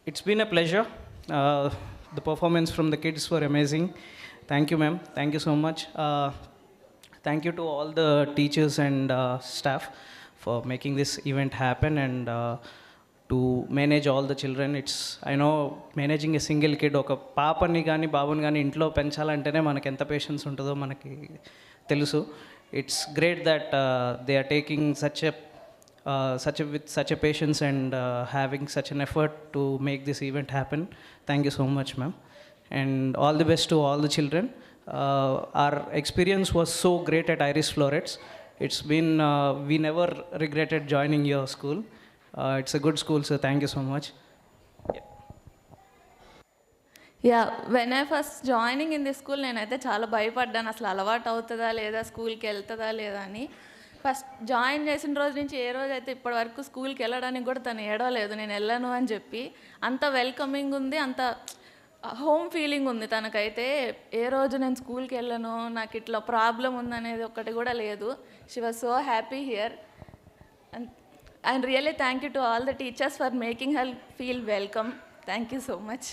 It's been a pleasure. The performance from the kids were amazing. Thank you, ma'am. Thank you so much. Thank you to all the teachers and staff for making this event happen and to manage all the children. I know managing a single kid, oka paapani gaani babuni gaani intlo penchalantene manaki enta patience untudo manaki telusu. It's great that they are taking with such a patience and having such an effort to make this event happen. Thank you so much, ma'am, and all the best to all the children. Our experience was so great at Iris Florets. It's been we never regretted joining your school. It's a good school, so thank you so much. Yeah when I first joining in the school నేనైతే చాలా భయపడ్డాను, అసలు అలవాటు అవుతుందా లేదా, స్కూల్కి వెళ్తుందా లేదా అని. ఫస్ట్ జాయిన్ చేసిన రోజు నుంచి ఏ రోజు అయితే ఇప్పటి వరకు స్కూల్కి వెళ్ళడానికి కూడా తను ఏడవలేదు నేను వెళ్ళను అని చెప్పి. అంత వెల్కమింగ్ ఉంది, అంత హోమ్ ఫీలింగ్ ఉంది తనకైతే. ఏ రోజు నేను స్కూల్కి వెళ్ళను, నాకు ఇట్లా ప్రాబ్లం ఉందనేది ఒక్కటి కూడా లేదు. She was so happy here. And really thank you to all the teachers for making her feel welcome. Thank you so much.